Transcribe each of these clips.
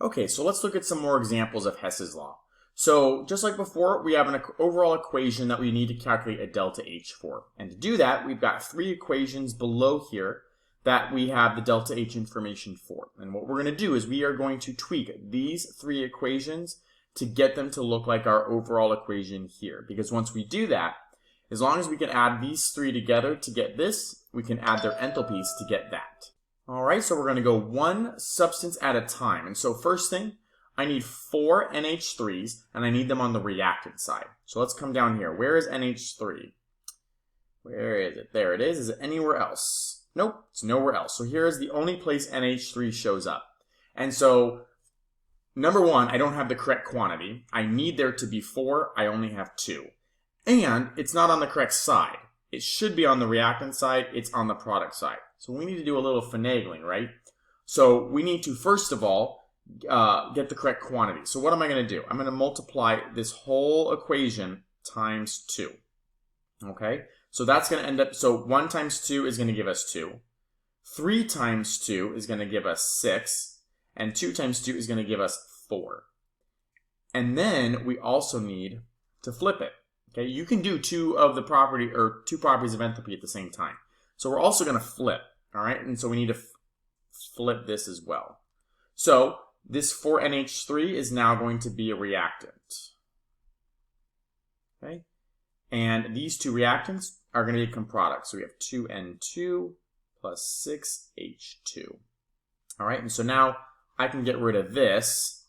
Okay, so let's look at some more examples of Hess's law. So just like before, we have an overall equation that we need to calculate a delta H for. And to do that, we've got three equations below here that we have the delta H information for. And what we're going to do is we are going to tweak these three equations to get them to look like our overall equation here. Because once we do that, as long as we can add these three together to get this, we can add their enthalpies to get that. All right, so we're going to go one substance at a time. And so first thing, I need 4 NH3s, and I need them on the reactant side. So let's come down here. Where is NH3? Where is it? There it is. Is it anywhere else? Nope, it's nowhere else. So here is the only place NH3 shows up. And so, number one, I don't have the correct quantity. I need there to be 4. I only have 2. And it's not on the correct side. It should be on the reactant side. It's on the product side. So we need to do a little finagling, right? So we need to, first of all, get the correct quantity. So what am I going to do? I'm going to multiply this whole equation times 2. Okay? So that's going to end up, so 1 times 2 is going to give us 2. 3 times 2 is going to give us 6. And 2 times 2 is going to give us 4. And then we also need to flip it. Okay? You can do two properties of enthalpy at the same time. So we're also going to flip. All right? And so we need to flip this as well. So this 4NH3 is now going to be a reactant. Okay? And these two reactants are going to become products. So we have 2N2 plus 6H2. All right? And so now I can get rid of this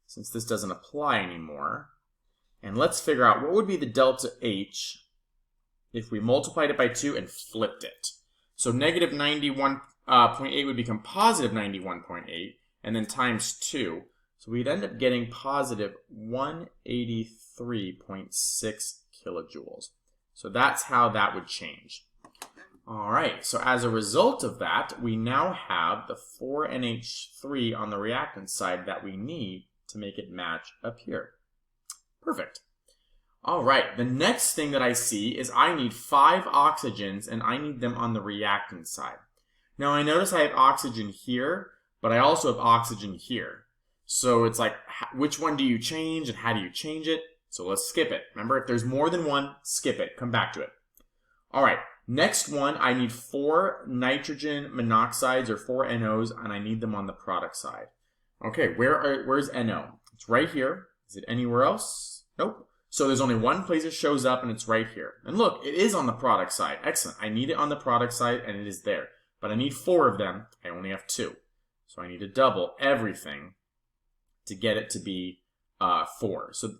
since this doesn't apply anymore. And let's figure out what would be the delta H if we multiplied it by 2 and flipped it. So negative 91.8 would become positive 91.8. And then times 2. So we'd end up getting positive 183.6 kilojoules. So that's how that would change. All right, so as a result of that, we now have the 4NH3 on the reactant side that we need to make it match up here. Perfect. All right, the next thing that I see is I need 5 oxygens, and I need them on the reactant side. Now I notice I have oxygen here, but I also have oxygen here. So it's like, which one do you change and how do you change it? So let's skip it. Remember, if there's more than one, skip it. Come back to it. All right, next one, I need 4 nitrogen monoxides or 4 NOs, and I need them on the product side. Okay, where's NO? It's right here. Is it anywhere else? Nope. So there's only one place it shows up, and it's right here. And look, it is on the product side. Excellent. I need it on the product side, and it is there. But I need 4 of them. I only have 2. So I need to double everything to get it to be 4. So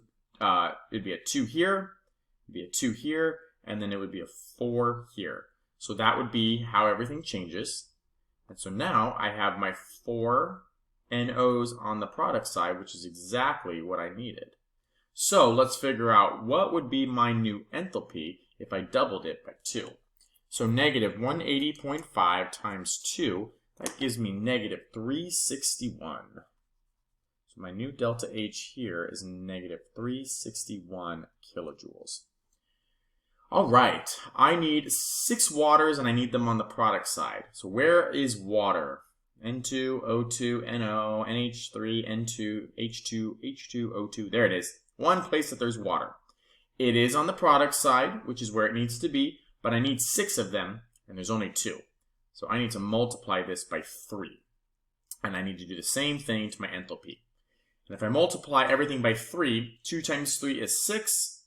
it'd be a 2 here, it'd be a 2 here, and then it would be a 4 here. So that would be how everything changes. And so now I have my 4 NOs on the product side, which is exactly what I needed. So let's figure out what would be my new enthalpy if I doubled it by 2. So negative 180.5 times 2, that gives me negative 361. So my new delta H here is negative 361 kilojoules. All right, I need 6 waters and I need them on the product side. So where is water? N2, O2, NO, NH3, N2, H2, H2, O2. There it is. One place that there's water. It is on the product side, which is where it needs to be, but I need 6 of them, and there's only 2. So I need to multiply this by 3. And I need to do the same thing to my enthalpy. And if I multiply everything by 3, 2 times 3 is 6.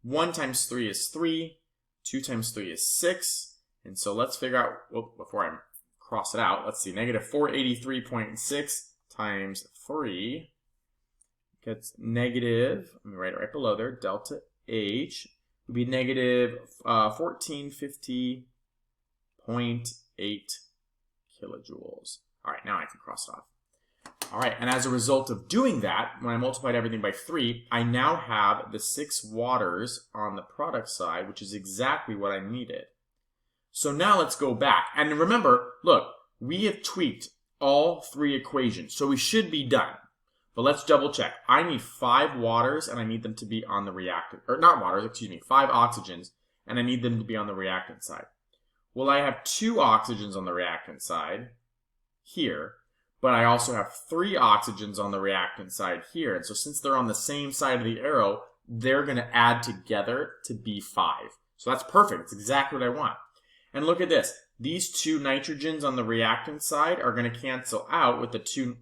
1 times 3 is 3. 2 times 3 is 6. And so let's figure out, well, before I cross it out, let's see, negative 483.6 times 3 gets negative, let me write it right below there, delta H would be negative 1450.8 kilojoules. All right, now I can cross it off. All right, and as a result of doing that, when I multiplied everything by 3, I now have the 6 waters on the product side, which is exactly what I needed. So now let's go back. And remember, look, we have tweaked all 3 equations, so we should be done. But let's double check. I need 5 waters, and I need them to be on the reactant, or not waters, excuse me, 5 oxygens, and I need them to be on the reactant side. Well, I have 2 oxygens on the reactant side here, but I also have 3 oxygens on the reactant side here. And so since they're on the same side of the arrow, they're going to add together to be 5. So that's perfect. It's exactly what I want. And look at this. These 2 nitrogens on the reactant side are going to cancel out with the 2...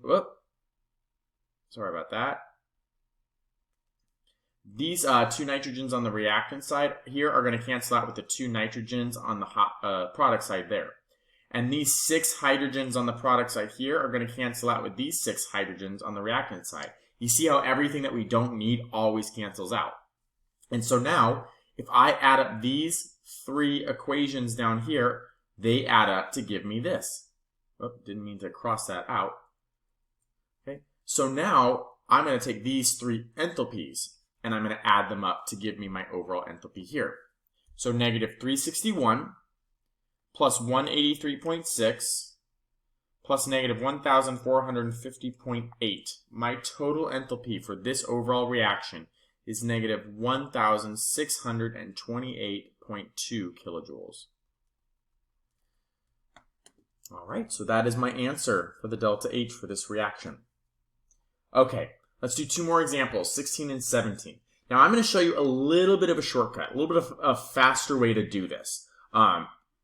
Sorry about that. These 2 nitrogens on the reactant side here are going to cancel out with the 2 nitrogens on the product side there. And these 6 hydrogens on the product side here are going to cancel out with these 6 hydrogens on the reactant side. You see how everything that we don't need always cancels out. And so now, if I add up these 3 equations down here, they add up to give me this. Oh, didn't mean to cross that out. Okay, so now I'm going to take these 3 enthalpies and I'm going to add them up to give me my overall enthalpy here. So negative 361 plus 183.6 plus negative 1,450.8. My total enthalpy for this overall reaction is negative 1,628.2 kilojoules. All right, so that is my answer for the delta H for this reaction. Okay, let's do 2 more examples, 16 and 17. Now I'm going to show you a little bit of a shortcut, a little bit of a faster way to do this.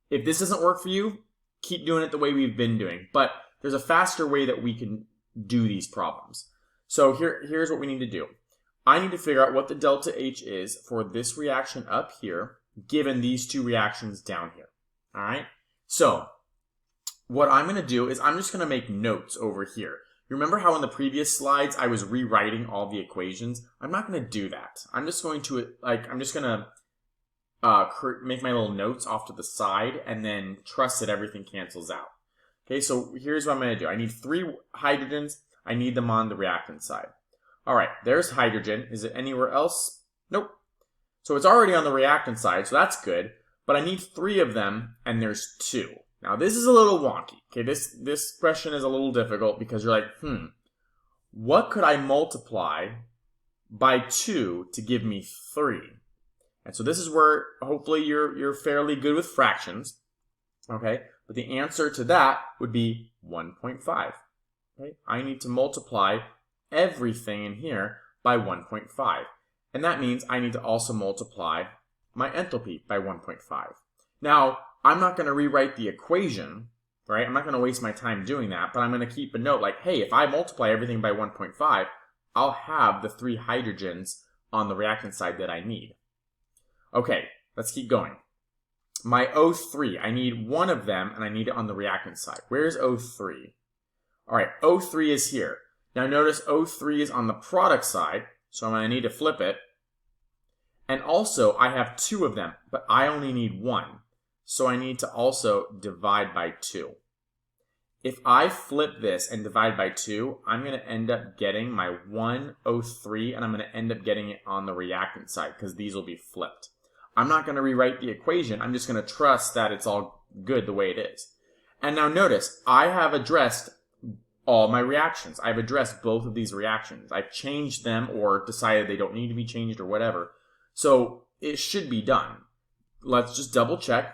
If this doesn't work for you, keep doing it the way we've been doing. But there's a faster way that we can do these problems. So here's what we need to do. I need to figure out what the delta H is for this reaction up here, given these 2 reactions down here. All right? So what I'm going to do is I'm just going to make notes over here. You remember how in the previous slides I was rewriting all the equations? I'm not going to do that. I'm just going to make my little notes off to the side and then trust that everything cancels out. Okay, so here's what I'm going to do. I need 3 hydrogens. I need them on the reactant side. All right, there's hydrogen. Is it anywhere else? Nope. So it's already on the reactant side, so that's good. But I need 3 of them, and there's 2. Now, this is a little wonky. Okay, this question is a little difficult because you're like, what could I multiply by 2 to give me 3? And so this is where hopefully you're fairly good with fractions, okay? But the answer to that would be 1.5. Okay? I need to multiply everything in here by 1.5. And that means I need to also multiply my enthalpy by 1.5. Now, I'm not going to rewrite the equation, right? I'm not going to waste my time doing that, but I'm going to keep a note like, hey, if I multiply everything by 1.5, I'll have the 3 hydrogens on the reactant side that I need. Okay, let's keep going. My O3, I need 1 of them, and I need it on the reactant side. Where's O3? All right, O3 is here. Now notice O3 is on the product side, so I'm going to need to flip it. And also, I have 2 of them, but I only need 1. So I need to also divide by 2. If I flip this and divide by 2, I'm going to end up getting my 1O3, and I'm going to end up getting it on the reactant side because these will be flipped. I'm not going to rewrite the equation. I'm just going to trust that it's all good the way it is. And now notice, I have addressed all my reactions. I've addressed both of these reactions. I've changed them or decided they don't need to be changed or whatever. So it should be done. Let's just double check.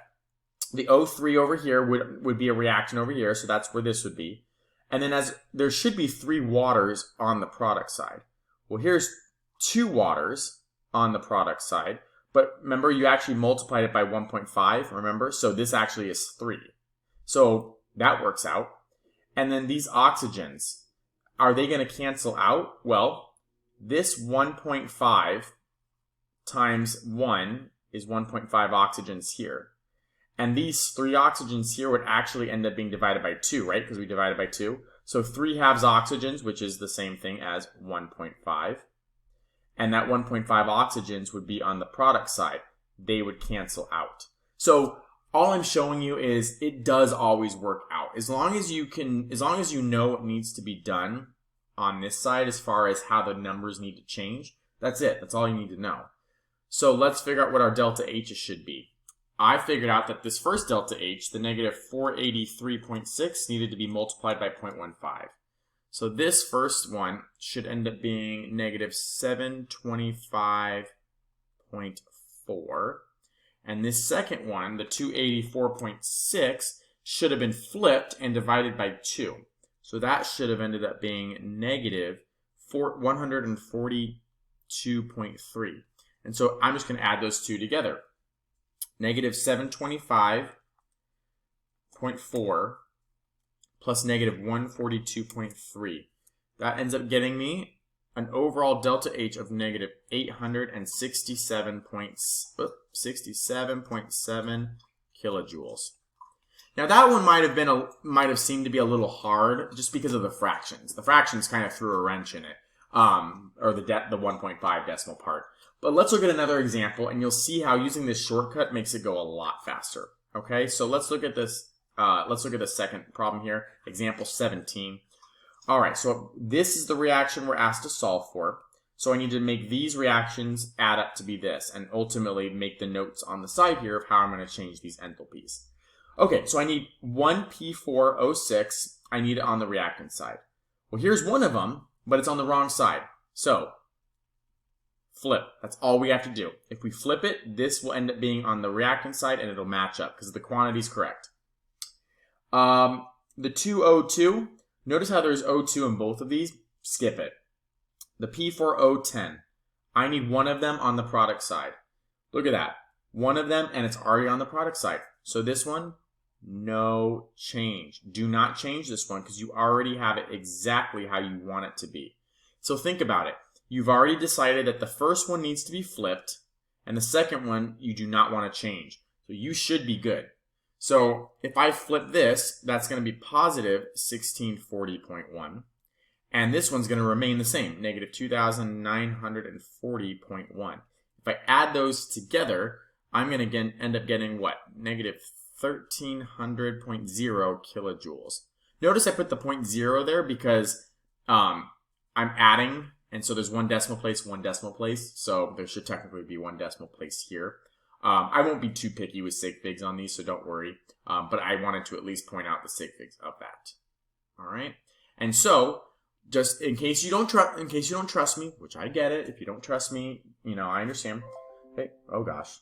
The O3 over here would be a reaction over here, so that's where this would be. And then there should be 3 waters on the product side. Well, here's 2 waters on the product side. But remember, you actually multiplied it by 1.5, remember? So this actually is 3. So that works out. And then these oxygens, are they going to cancel out? Well, this 1.5 times 1 is 1.5 oxygens here. And these 3 oxygens here would actually end up being divided by 2, right? Because we divided by 2. So 3 halves oxygens, which is the same thing as 1.5. And that 1.5 oxygens would be on the product side. They would cancel out. So all I'm showing you is it does always work out. As long as you know what needs to be done on this side as far as how the numbers need to change, that's it. That's all you need to know. So let's figure out what our delta H's should be. I figured out that this first delta H, the negative 483.6, needed to be multiplied by 0.15. So this first one should end up being negative 725.4. And this second one, the 284.6, should have been flipped and divided by 2. So that should have ended up being negative 142.3. And so I'm just going to add those two together. Negative 725.4 plus negative 142.3. That ends up getting me an overall delta H of negative 867.7 kilojoules. Now that one might have seemed to be a little hard just because of the fractions. The fractions kind of threw a wrench in it, or the 1.5 decimal part. But let's look at another example, and you'll see how using this shortcut makes it go a lot faster. Okay, so let's look at this. Let's look at the second problem here, example 17. All right, so this is the reaction we're asked to solve for. So I need to make these reactions add up to be this, and ultimately make the notes on the side here of how I'm going to change these enthalpies. Okay, so I need one P4O6. I need it on the reactant side. Well, here's one of them, but it's on the wrong side. So flip. That's all we have to do. If we flip it, this will end up being on the reactant side, and it'll match up because the quantity is correct. The 2O2, notice how there's O2 in both of these. Skip it. The P4O10, I need one of them on the product side. Look at that. One of them, and it's already on the product side. So this one, no change. Do not change this one because you already have it exactly how you want it to be. So think about it. You've already decided that the first one needs to be flipped, and the second one you do not want to change. So you should be good. So if I flip this, that's going to be positive 1640.1. And this one's going to remain the same, negative 2940.1. If I add those together, I'm going to end up getting what? Negative 1300.0 kilojoules. Notice I put the 0.0 there because I'm adding, and so there's one decimal place, so there should technically be one decimal place here. I won't be too picky with sig figs on these, so don't worry. But I wanted to at least point out the sig figs of that. All right, and so just in case you don't trust me, which I get it. If you don't trust me, I understand. Okay. Oh gosh.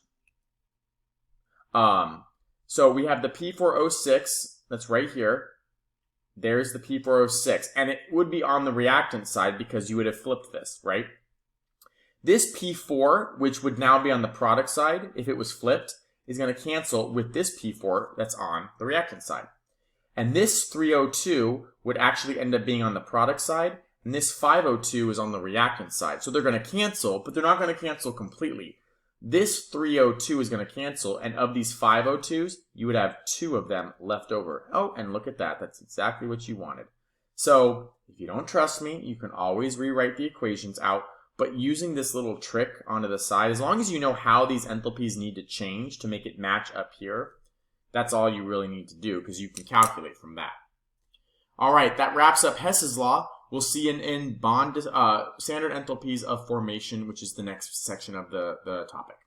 So we have the P4O6 that's right here. There's the P4O6, and it would be on the reactant side because you would have flipped this, right? This P4, which would now be on the product side if it was flipped, is going to cancel with this P4 that's on the reactant side. And this 3O2 would actually end up being on the product side, and this 5O2 is on the reactant side. So they're going to cancel, but they're not going to cancel completely. This 3O2 is going to cancel, and of these 5O2s, you would have two of them left over. Oh, and look at that. That's exactly what you wanted. So if you don't trust me, you can always rewrite the equations out, but using this little trick onto the side, as long as you know how these enthalpies need to change to make it match up here, that's all you really need to do because you can calculate from that. All right, that wraps up Hess's law. We'll see in standard enthalpies of formation, which is the next section of the topic.